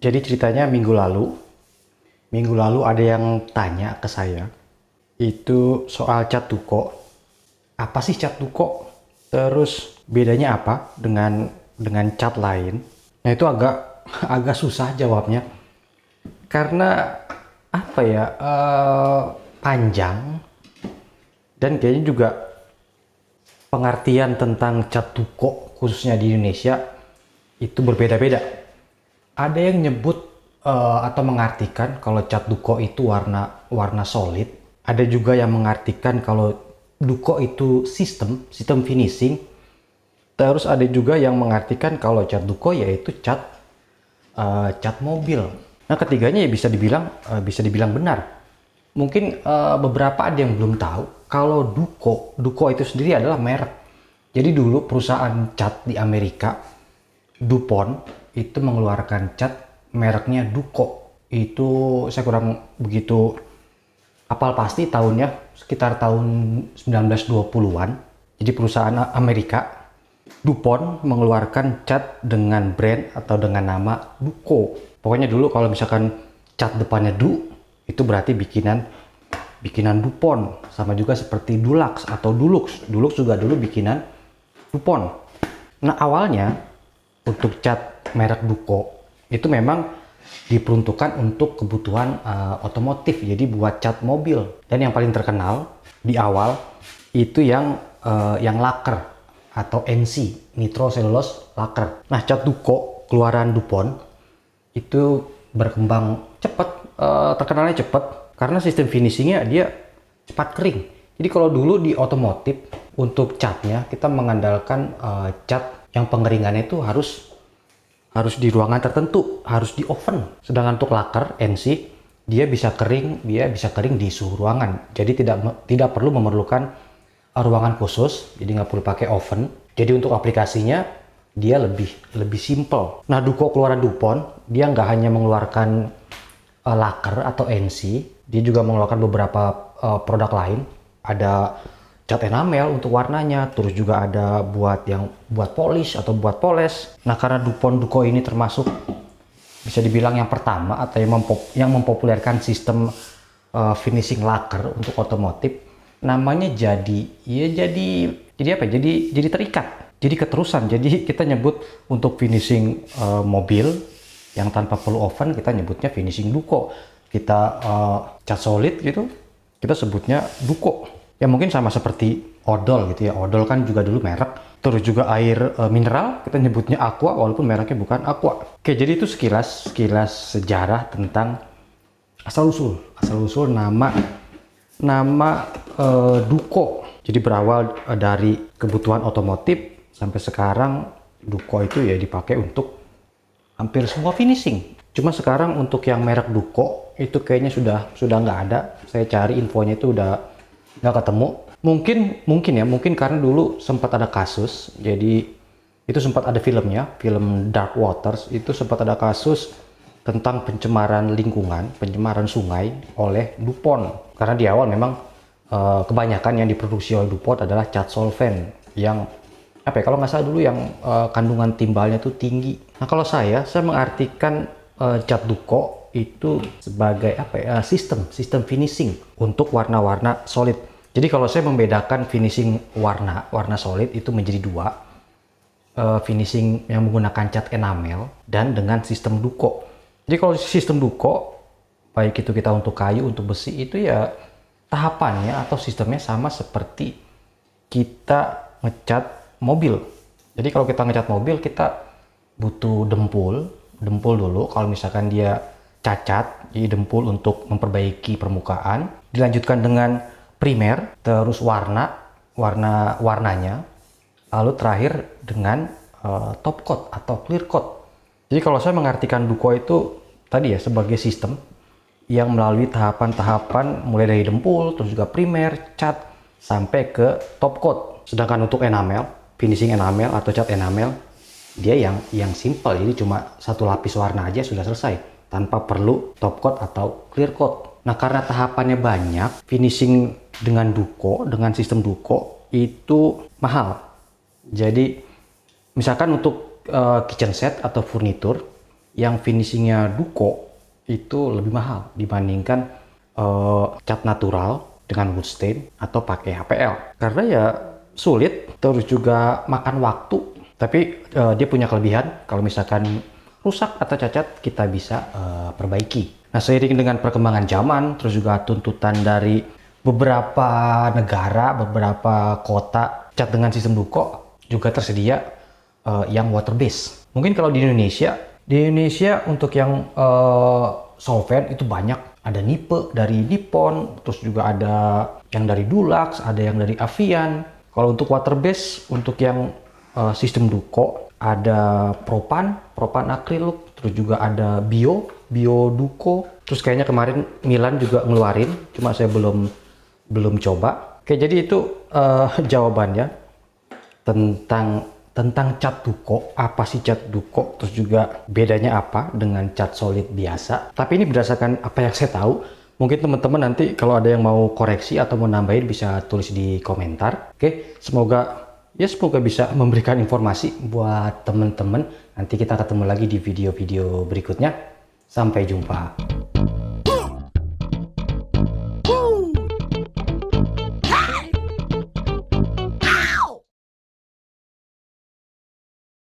Jadi ceritanya minggu lalu ada yang tanya ke saya, itu soal cat duko. Apa sih cat duko? Terus bedanya apa dengan cat lain? Nah itu agak agak susah jawabnya, karena apa ya, panjang, dan kayaknya juga pengertian tentang cat duko khususnya di Indonesia itu berbeda-beda. Ada yang nyebut atau mengartikan kalau cat duko itu warna solid. Ada juga yang mengartikan kalau duko itu sistem finishing. Terus ada juga yang mengartikan kalau cat duko yaitu cat mobil. Nah ketiganya ya bisa dibilang benar. Mungkin beberapa ada yang belum tahu kalau duko itu sendiri adalah merek. Jadi dulu perusahaan cat di Amerika, DuPont, itu mengeluarkan cat mereknya Duco. Itu saya kurang begitu hafal pasti tahunnya, sekitar tahun 1920-an. Jadi perusahaan Amerika, DuPont, mengeluarkan cat dengan brand atau dengan nama Duco. Pokoknya dulu kalau misalkan cat depannya Du, itu berarti bikinan DuPont. Sama juga seperti Dulux atau Dulux. Dulux juga dulu bikinan DuPont. Nah awalnya untuk cat merek Duco itu memang diperuntukkan untuk kebutuhan otomotif, jadi buat cat mobil. Dan yang paling terkenal di awal itu yang lacquer atau NC, nitrocellulose lacquer. Nah cat Duco keluaran DuPont itu berkembang cepat, terkenalnya cepat karena sistem finishingnya dia cepat kering. Jadi kalau dulu di otomotif untuk catnya kita mengandalkan cat yang pengeringannya itu harus di ruangan tertentu, harus di oven. Sedangkan untuk lacquer NC dia bisa kering di suhu ruangan. Jadi tidak perlu memerlukan ruangan khusus, jadi nggak perlu pakai oven. Jadi untuk aplikasinya dia lebih simple. Nah Duco keluaran DuPont dia nggak hanya mengeluarkan lacquer atau NC, dia juga mengeluarkan beberapa produk lain. Ada cat enamel untuk warnanya, terus juga ada buat polish atau buat poles. Nah karena DuPont Duco ini termasuk bisa dibilang yang pertama atau yang mempopulerkan sistem finishing lacquer untuk otomotif, namanya jadi terikat, jadi keterusan. Jadi kita nyebut untuk finishing mobil yang tanpa perlu oven, kita nyebutnya finishing Duco. Kita cat solid gitu, kita sebutnya Duco. Ya mungkin sama seperti odol gitu ya. Odol kan juga dulu merek. Terus juga air mineral kita nyebutnya Aqua walaupun mereknya bukan Aqua. Oke, jadi itu sekilas sejarah tentang asal usul nama Duco. Jadi berawal dari kebutuhan otomotif sampai sekarang Duco itu ya dipakai untuk hampir semua finishing. Cuma sekarang untuk yang merek Duco itu kayaknya sudah nggak ada. Saya cari infonya itu udah nggak ketemu. Mungkin karena dulu sempat ada kasus, jadi itu sempat ada filmnya, film Dark Waters, itu sempat ada kasus tentang pencemaran lingkungan, pencemaran sungai oleh DuPont. Karena di awal memang kebanyakan yang diproduksi oleh DuPont adalah cat solvent yang kalau nggak salah dulu yang kandungan timbalnya itu tinggi. Nah kalau saya mengartikan cat Duco itu sebagai sistem finishing untuk warna-warna solid. Jadi kalau saya membedakan finishing warna solid itu menjadi dua, finishing yang menggunakan cat enamel dan dengan sistem Duco. Jadi kalau sistem Duco, baik itu kita untuk kayu, untuk besi, itu ya tahapannya atau sistemnya sama seperti kita ngecat mobil. Jadi kalau kita ngecat mobil, kita butuh dempul dulu. Kalau misalkan dia cacat, jadi dempul untuk memperbaiki permukaan. Dilanjutkan dengan primer, terus warnanya, lalu terakhir dengan top coat atau clear coat. Jadi kalau saya mengartikan Duco itu tadi ya sebagai sistem yang melalui tahapan-tahapan mulai dari dempul, terus juga primer, cat, sampai ke top coat. Sedangkan untuk enamel, finishing enamel atau cat enamel, dia yang simple, jadi cuma satu lapis warna aja sudah selesai tanpa perlu top coat atau clear coat. Nah karena tahapannya banyak, finishing dengan sistem Duco itu mahal. Jadi misalkan untuk kitchen set atau furnitur yang finishingnya Duco itu lebih mahal dibandingkan cat natural dengan wood stain atau pakai HPL, karena ya sulit, terus juga makan waktu. Tapi dia punya kelebihan, kalau misalkan rusak atau cacat kita bisa perbaiki. Nah, seiring dengan perkembangan zaman, terus juga tuntutan dari beberapa negara, beberapa kota, cat dengan sistem Duco juga tersedia yang water base. Mungkin kalau di Indonesia untuk yang solvent itu banyak. Ada Nipe dari Nippon, terus juga ada yang dari Dulux, ada yang dari Avian. Kalau untuk water base, untuk yang sistem Duco, ada Propan Acrylic, terus juga ada Bio Duco. Terus kayaknya kemarin Milan juga ngeluarin, cuma saya belum coba. Oke, jadi itu jawabannya tentang cat Duco. Apa sih cat Duco, terus juga bedanya apa dengan cat solid biasa. Tapi ini berdasarkan apa yang saya tahu. Mungkin teman-teman nanti kalau ada yang mau koreksi atau mau nambahin bisa tulis di komentar. Oke, semoga bisa memberikan informasi buat teman-teman. Nanti kita ketemu lagi di video-video berikutnya. Sampai jumpa.